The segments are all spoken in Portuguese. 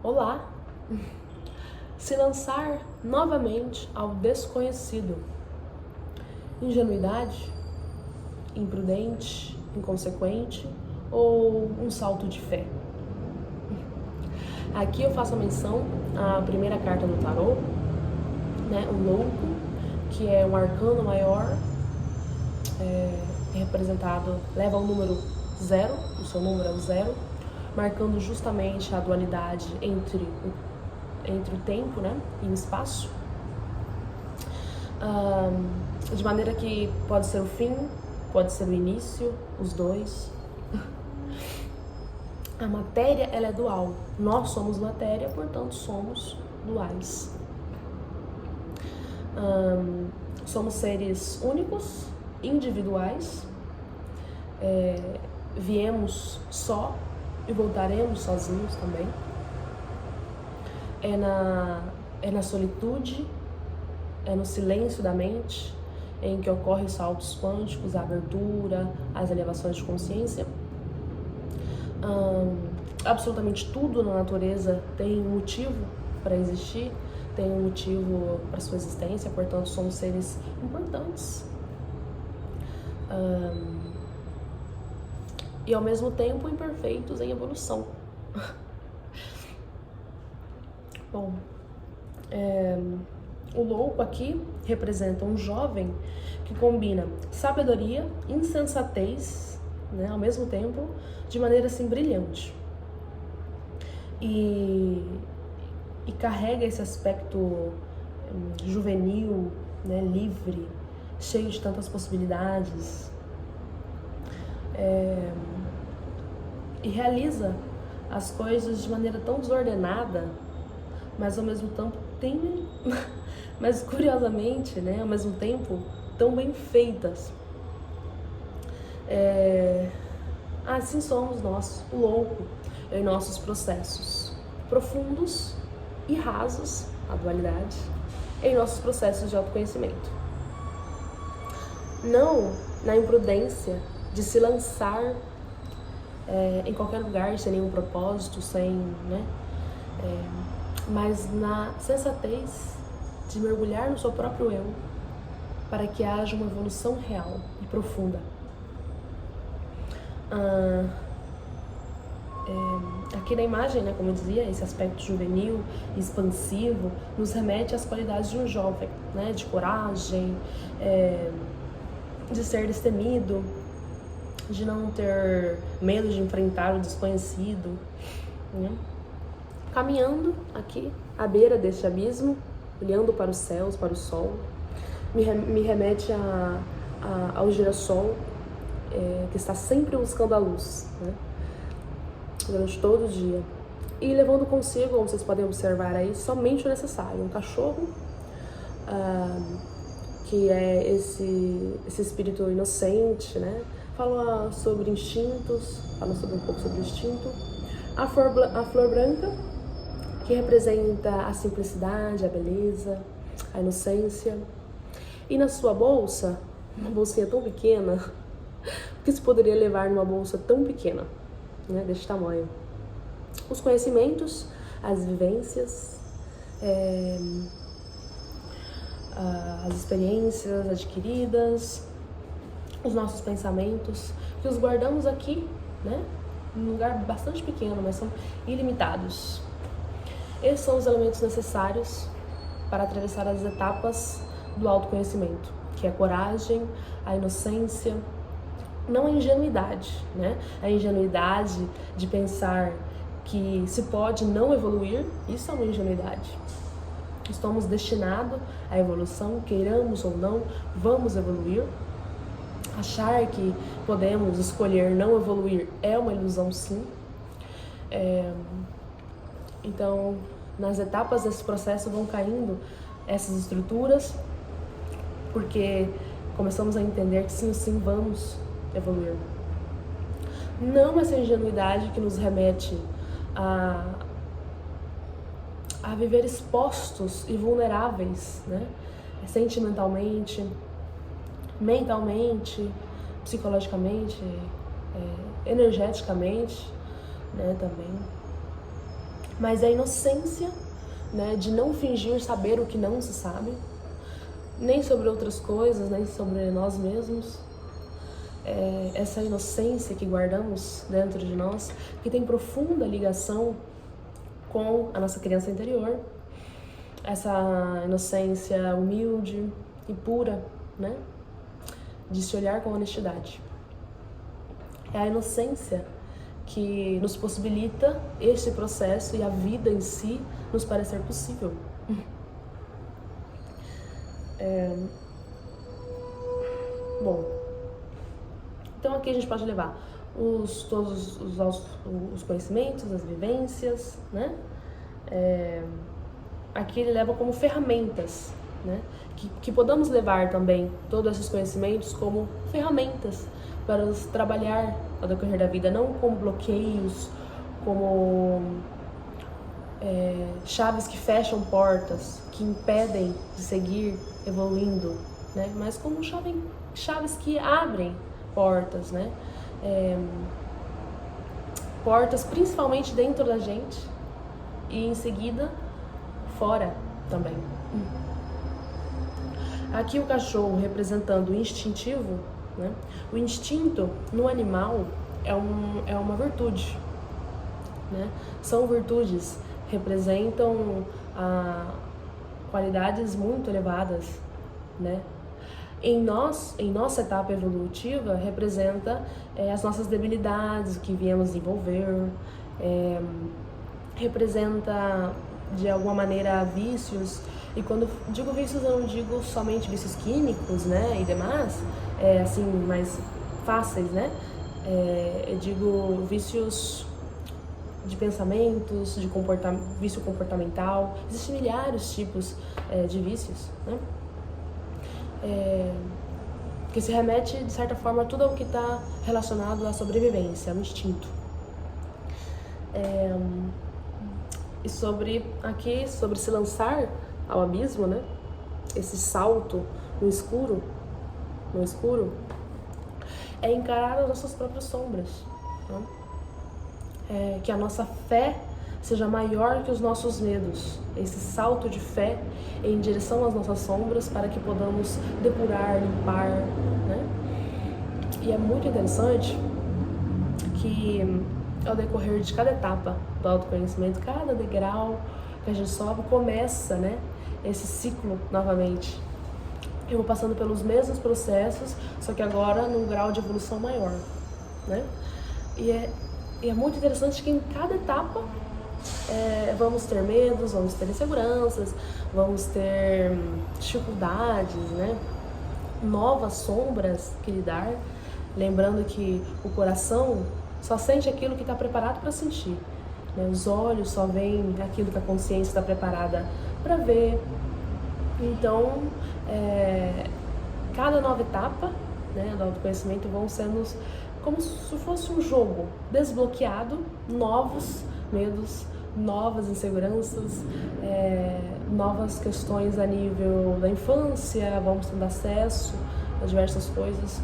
Olá! Se lançar novamente ao desconhecido. Ingenuidade? Imprudente? Inconsequente? Ou um salto de fé? Aqui eu faço a menção à primeira carta do tarô, né, o louco, que é um arcano maior, representado, leva o número 0, o seu número é o 0, marcando justamente a dualidade entre o tempo, né, e o espaço, de maneira que pode ser o fim, pode ser o início, os dois. A matéria, ela é dual. Nós somos matéria, portanto somos duais. Somos seres únicos, individuais, viemos só e voltaremos sozinhos também. É na solitude, é no silêncio da mente, em que ocorrem os saltos quânticos, a abertura, as elevações de consciência. Absolutamente tudo na natureza tem um motivo para existir, tem um motivo para sua existência, portanto somos seres importantes. E ao mesmo tempo imperfeitos em evolução. Bom, o louco aqui representa um jovem que combina sabedoria, insensatez, né, ao mesmo tempo, de maneira assim brilhante. E carrega esse aspecto juvenil, né, livre, cheio de tantas possibilidades. E realiza as coisas de maneira tão desordenada, mas ao mesmo tempo mas curiosamente, né, ao mesmo tempo tão bem feitas. Assim somos nós, o louco, em nossos processos profundos e rasos, a dualidade, em nossos processos de autoconhecimento. Não na imprudência de se lançar em qualquer lugar, sem nenhum propósito, mas na sensatez de mergulhar no seu próprio eu, para que haja uma evolução real e profunda. Aqui na imagem, né, como eu dizia, esse aspecto juvenil, expansivo, nos remete às qualidades de um jovem, né, de coragem, de ser destemido, de não ter medo de enfrentar o desconhecido, né? Caminhando aqui à beira deste abismo, olhando para os céus, para o sol, me remete ao girassol, que está sempre buscando a luz, né, durante todo o dia, e levando consigo, como vocês podem observar aí, somente o necessário. Um cachorro, que é esse espírito inocente, né, fala sobre instintos, fala sobre um pouco sobre o instinto. A flor branca, que representa a simplicidade, a beleza, a inocência. E na sua bolsa, uma bolsinha tão pequena, o que se poderia levar numa bolsa tão pequena, né, deste tamanho? Os conhecimentos, as vivências, as experiências adquiridas, os nossos pensamentos, que os guardamos aqui, né, num lugar bastante pequeno, mas são ilimitados. Esses são os elementos necessários para atravessar as etapas do autoconhecimento, que é a coragem, a inocência, não a ingenuidade, né? A ingenuidade de pensar que se pode não evoluir, isso é uma ingenuidade. Estamos destinados à evolução, queiramos ou não, vamos evoluir. Achar que podemos escolher não evoluir é uma ilusão, sim. Então, nas etapas desse processo vão caindo essas estruturas, porque começamos a entender que sim ou sim vamos evoluir. Não essa ingenuidade que nos remete a viver expostos e vulneráveis, né? Sentimentalmente, mentalmente, psicologicamente, energeticamente, né, também. mas é a inocência, né, de não fingir saber o que não se sabe, nem sobre outras coisas, nem sobre nós mesmos. Essa inocência que guardamos dentro de nós, que tem profunda ligação com a nossa criança interior, essa inocência humilde e pura, né, de se olhar com honestidade. É a inocência que nos possibilita este processo e a vida em si nos parecer possível. Bom, então aqui a gente pode levar todos os conhecimentos, as vivências, né? Aqui ele leva como ferramentas, né? Que podamos levar também todos esses conhecimentos como ferramentas para nos trabalhar ao decorrer da vida, não como bloqueios, como chaves que fecham portas, que impedem de seguir evoluindo, né? Mas como chaves que abrem portas, né? Portas principalmente dentro da gente e em seguida fora também. Aqui o cachorro representando o instintivo, né? O instinto no animal é uma virtude, né? São virtudes, representam qualidades muito elevadas, né? Em nossa etapa evolutiva, representa as nossas debilidades, o que viemos desenvolver, representa de alguma maneira vícios. E quando digo vícios, eu não digo somente vícios químicos, né, e demais, assim, mais fáceis, né? Eu digo vícios de pensamentos, de vício comportamental. Existem milhares de tipos de vícios, né? Que se remete, de certa forma, a tudo o que está relacionado à sobrevivência, ao instinto. E sobre se lançar ao abismo, né? Esse salto no escuro, é encarar as nossas próprias sombras, né? Que a nossa fé seja maior que os nossos medos, esse salto de fé em direção às nossas sombras para que podamos depurar, limpar, né? E é muito interessante que ao decorrer de cada etapa do autoconhecimento, cada degrau que a gente sobe, começa, né, esse ciclo novamente. Eu vou passando pelos mesmos processos, só que agora num grau de evolução maior, né? E é muito interessante que em cada etapa vamos ter medos, vamos ter inseguranças, vamos ter dificuldades, né? Novas sombras que lidar. Lembrando que o coração só sente aquilo que está preparado para sentir, né? Os olhos só veem aquilo que a consciência está preparada para ver. Então, cada nova etapa, né, do autoconhecimento vão sendo como se fosse um jogo desbloqueado, novos medos, novas inseguranças, novas questões a nível da infância, vamos tendo acesso a diversas coisas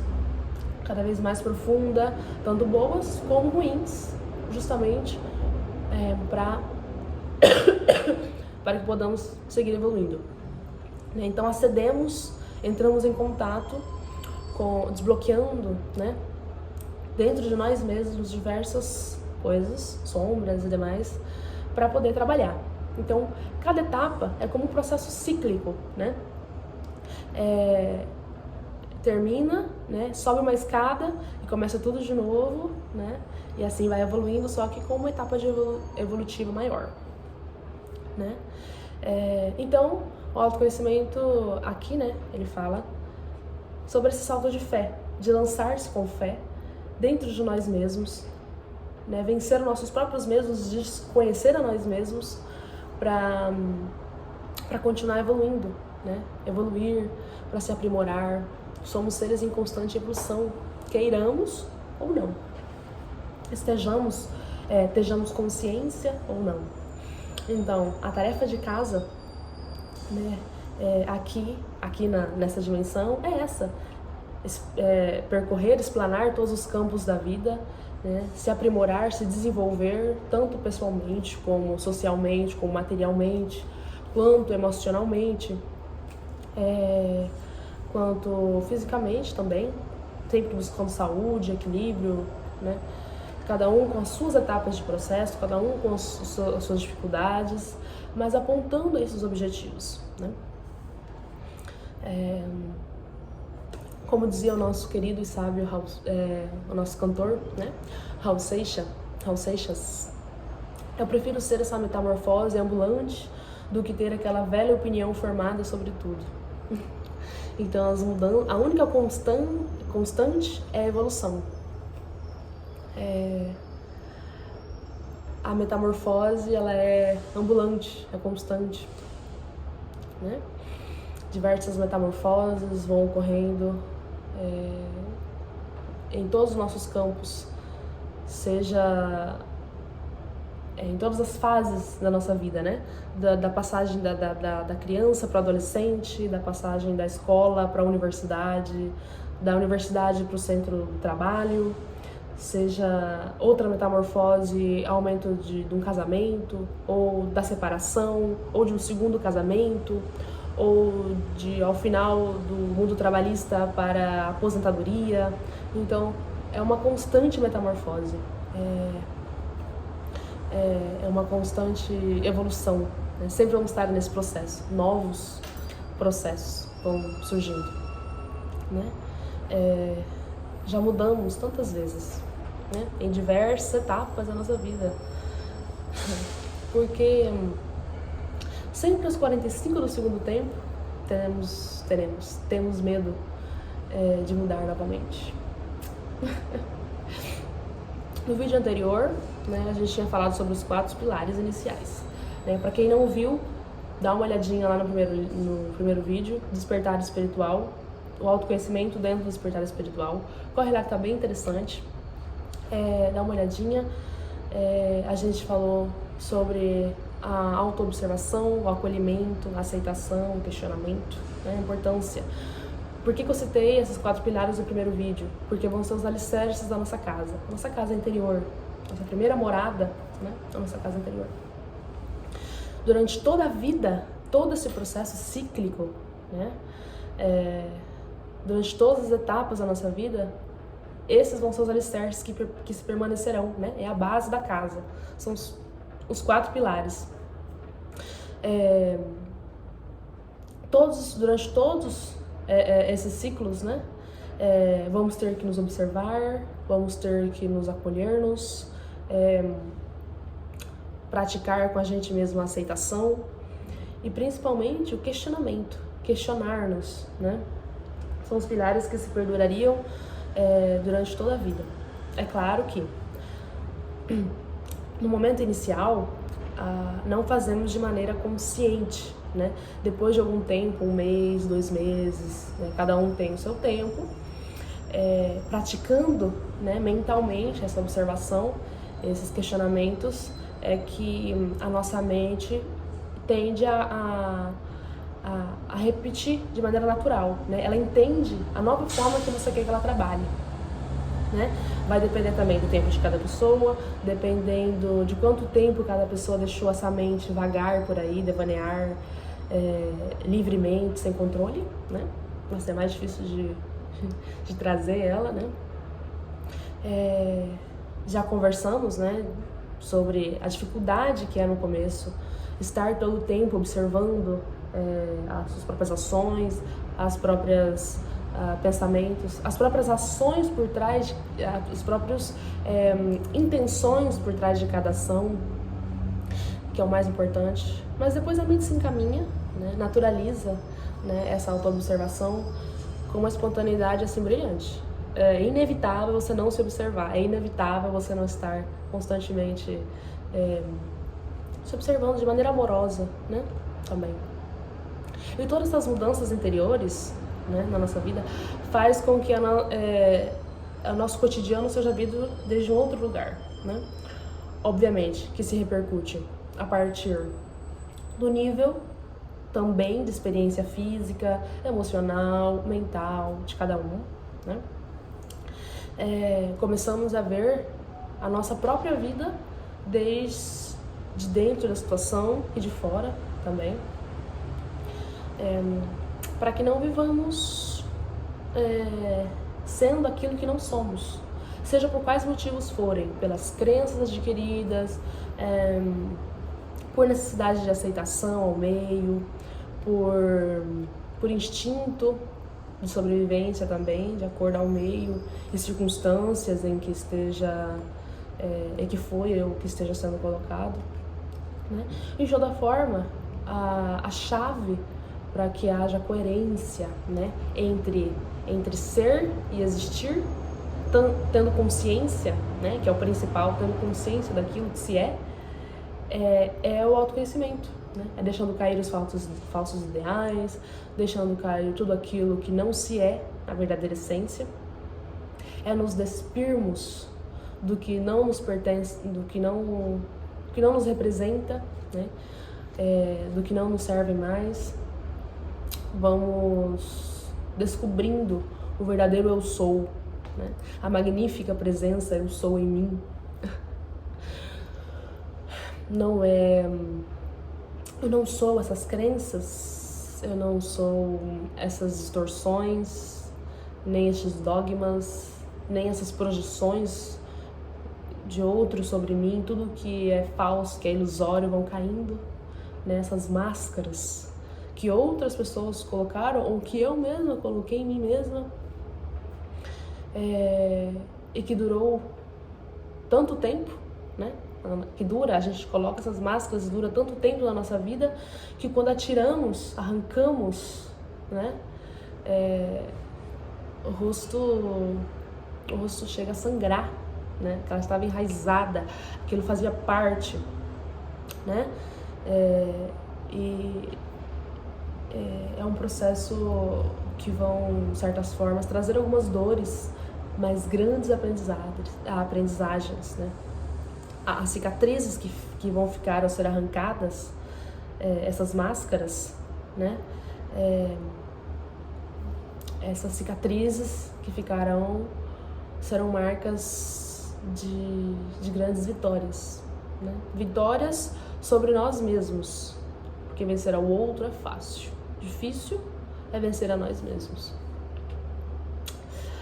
cada vez mais profunda, tanto boas como ruins, justamente para que podamos seguir evoluindo. Então entramos em contato desbloqueando, né, dentro de nós mesmos diversas coisas, sombras e demais, para poder trabalhar. Então, cada etapa é como um processo cíclico, né? Termina, né? Sobe uma escada e começa tudo de novo, né? E assim vai evoluindo, só que com uma etapa evolutiva maior, né? Então, o autoconhecimento aqui, né? Ele fala sobre esse salto de fé, de lançar-se com fé dentro de nós mesmos, né? Vencer os nossos próprios medos, de conhecer a nós mesmos para continuar evoluindo, né? Evoluir, para se aprimorar. Somos seres em constante evolução, queiramos ou não. Estejamos consciência ou não. Então, a tarefa de casa, né, nessa dimensão é essa. Percorrer, explanar todos os campos da vida, né? Se aprimorar, se desenvolver, tanto pessoalmente, como socialmente, como materialmente, quanto emocionalmente, quanto fisicamente também, sempre buscando saúde, equilíbrio, né? Cada um com as suas etapas de processo, cada um com as suas dificuldades, mas apontando a esses objetivos, né? Como dizia o nosso querido e sábio, o nosso cantor, né? Raul Seixas, eu prefiro ser essa metamorfose ambulante do que ter aquela velha opinião formada sobre tudo. Então, a única constante é a evolução. A metamorfose, ela é ambulante, é constante, né? Diversas metamorfoses vão ocorrendo em todos os nossos campos, seja em todas as fases da nossa vida, né? Da passagem da criança para o adolescente, da passagem da escola para a universidade, da universidade para o centro do trabalho, seja outra metamorfose, aumento de um casamento, ou da separação, ou de um segundo casamento, ou ao final do mundo trabalhista para a aposentadoria. Então, é uma constante metamorfose. É uma constante evolução, né? Sempre vamos estar nesse processo, novos processos vão surgindo, né? Já mudamos tantas vezes, né? Em diversas etapas da nossa vida, porque sempre aos 45 do segundo tempo temos medo de mudar novamente. No vídeo anterior, né, a gente tinha falado sobre os 4 pilares iniciais. Né? Para quem não viu, dá uma olhadinha lá no primeiro vídeo, Despertar Espiritual, o autoconhecimento dentro do despertar espiritual. Corre lá que tá bem interessante. Dá uma olhadinha. A gente falou sobre a autoobservação, o acolhimento, a aceitação, o questionamento, né, a importância. Por que eu citei esses 4 pilares no primeiro vídeo? Porque vão ser os alicerces da nossa casa interior, nossa primeira morada, né? A nossa casa interior. Durante toda a vida, todo esse processo cíclico, né? Durante todas as etapas da nossa vida, esses vão ser os alicerces que se permanecerão, né? É a base da casa, são os 4 pilares. Durante todos esses ciclos, né? Vamos ter que nos observar, vamos ter que nos acolher-nos, praticar com a gente mesmo a aceitação e principalmente o questionamento, questionar-nos, né? São os pilares que se perdurariam durante toda a vida. É claro que no momento inicial não fazemos de maneira consciente, né? Depois de algum tempo, 1 mês, 2 meses, né? Cada um tem o seu tempo, praticando, né, mentalmente essa observação, esses questionamentos, que a nossa mente tende a repetir de maneira natural, né? Ela entende a nova forma que você quer que ela trabalhe, né? Vai depender também do tempo de cada pessoa, dependendo de quanto tempo cada pessoa deixou essa mente vagar por aí, devanear livremente, sem controle, né? Vai ser mais difícil de trazer ela, né? Já conversamos, né, sobre a dificuldade que é no começo, estar todo o tempo observando as suas próprias ações, as próprias pensamentos, as próprias ações por trás, as próprias intenções por trás de cada ação, que é o mais importante. Mas depois a mente se encaminha, né, naturaliza, né, essa autoobservação com uma espontaneidade assim brilhante. É inevitável você não se observar, é inevitável você não estar constantemente se observando de maneira amorosa, né, também. E todas essas mudanças interiores, né, na nossa vida faz com que o nosso cotidiano seja visto desde um outro lugar, né? Obviamente que se repercute a partir do nível também de experiência física, emocional, mental de cada um, né? Começamos a ver a nossa própria vida desde de dentro da situação e de fora também, para que não vivamos sendo aquilo que não somos, seja por quais motivos forem, pelas crenças adquiridas, por necessidade de aceitação ao meio, por instinto de sobrevivência também, de acordo ao meio e circunstâncias em que esteja, que foi ou que esteja sendo colocado, né? De toda forma, a chave para que haja coerência, né, entre ser e existir, tendo consciência, né, que é o principal, tendo consciência daquilo que se é o autoconhecimento, né? É deixando cair os falsos ideais, deixando cair tudo aquilo que não se é a verdadeira essência, é nos despirmos do que não nos pertence, do que não nos representa, né? Do que não nos serve mais. Vamos descobrindo o verdadeiro eu sou, né? A magnífica presença eu sou em mim. Eu não sou essas crenças, eu não sou essas distorções, nem estes dogmas, nem essas projeções de outros sobre mim. Tudo que é falso, que é ilusório, vão caindo, né? Essas máscaras que outras pessoas colocaram ou que eu mesma coloquei em mim mesma, e que durou tanto tempo, né? A gente coloca essas máscaras e dura tanto tempo na nossa vida que quando arrancamos, né, o rosto chega a sangrar, né? Porque ela estava enraizada, aquilo fazia parte, né? É um processo que vão, de certas formas, trazer algumas dores, mas grandes aprendizagens, né? As cicatrizes que vão ficar ao ser arrancadas, essas máscaras, né? Essas cicatrizes que ficarão serão marcas de grandes vitórias, né? Vitórias sobre nós mesmos, porque vencer ao outro é fácil, difícil é vencer a nós mesmos,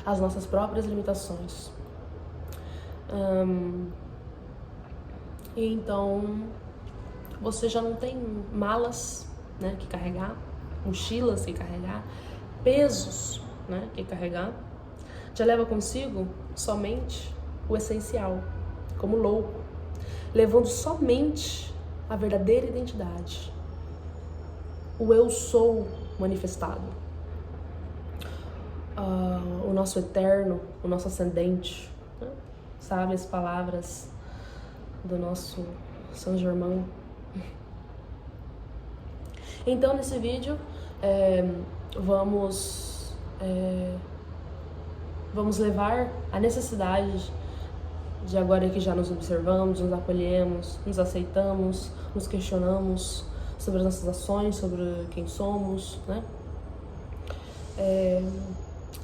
as nossas próprias limitações. E então você já não tem malas, né, que carregar, mochilas que carregar, pesos, né, que carregar. Já leva consigo somente o essencial, como louco, levando somente a verdadeira identidade, o eu sou manifestado, o nosso eterno, o nosso ascendente, né? Sabe as palavras do nosso São Germain. Então nesse vídeo vamos levar a necessidade de, agora que já nos observamos, nos acolhemos, nos aceitamos, nos questionamos sobre as nossas ações, sobre quem somos, né?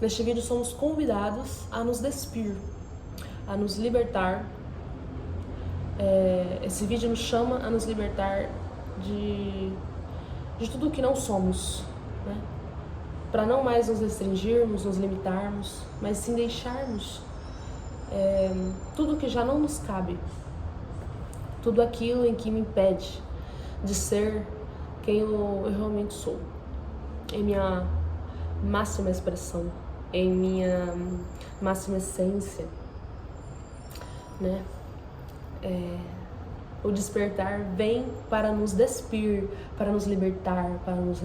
Neste vídeo somos convidados a nos despir, a nos libertar. Esse vídeo nos chama a nos libertar de tudo que não somos, né? Para não mais nos restringirmos, nos limitarmos, mas sim deixarmos tudo que já não nos cabe, tudo aquilo em que me impede de ser quem eu realmente sou, em minha máxima expressão, em minha máxima essência, né? O despertar vem para nos despir, para nos libertar, para nos,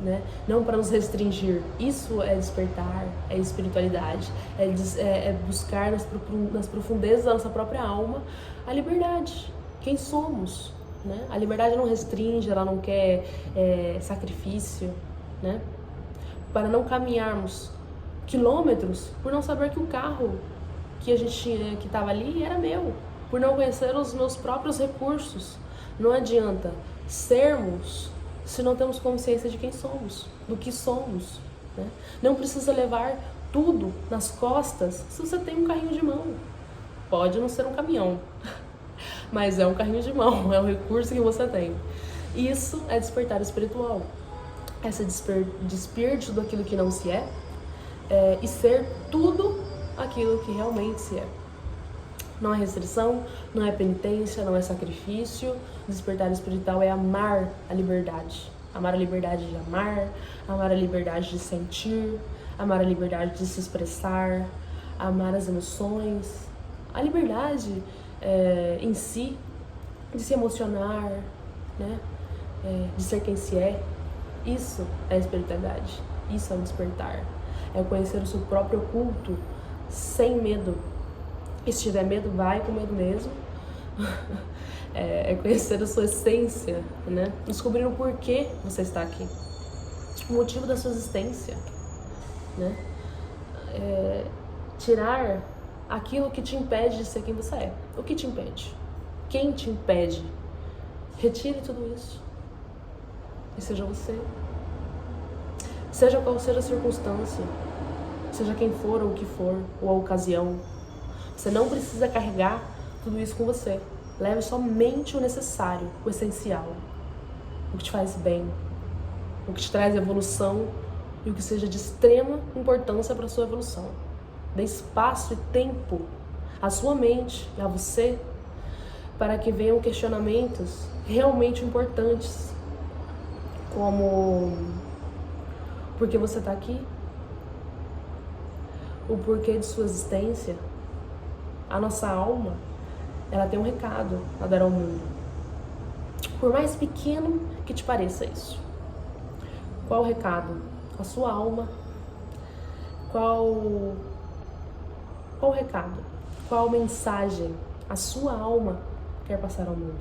né? Não para nos restringir. Isso é despertar, é espiritualidade, é buscar nas profundezas da nossa própria alma a liberdade, quem somos, né? A liberdade não restringe, ela não quer sacrifício, né? Para não caminharmos quilômetros por não saber que o carro que a gente tinha, que estava ali, era meu, por não conhecer os meus próprios recursos. Não adianta sermos se não temos consciência de quem somos, do que somos, né? Não precisa levar tudo nas costas se você tem um carrinho de mão. Pode não ser um caminhão, mas é um carrinho de mão, é um recurso que você tem. Isso é despertar espiritual. Essa desperte daquilo que não se é, e ser tudo aquilo que realmente se é. Não é restrição, não é penitência, não é sacrifício. Despertar espiritual é amar a liberdade. Amar a liberdade de amar a liberdade de sentir, amar a liberdade de se expressar, amar as emoções, a liberdade em si, de se emocionar, né? De ser quem se é. Isso é a espiritualidade, isso é o despertar. É conhecer o seu próprio oculto sem medo. E se tiver medo, vai com medo mesmo. É conhecer a sua essência, né? Descobrir o porquê você está aqui, o motivo da sua existência, né? Tirar aquilo que te impede de ser quem você é. O que te impede? Quem te impede? Retire tudo isso e seja você. Seja qual seja a circunstância, seja quem for ou o que for, ou a ocasião. Você não precisa carregar tudo isso com você. Leve somente o necessário, o essencial, o que te faz bem, o que te traz evolução e o que seja de extrema importância para a sua evolução. Dê espaço e tempo à sua mente e a você para que venham questionamentos realmente importantes, como por que você está aqui, o porquê de sua existência. A nossa alma, ela tem um recado a dar ao mundo, por mais pequeno que te pareça isso. Qual o recado? A sua alma. Qual o recado? Qual mensagem a sua alma quer passar ao mundo?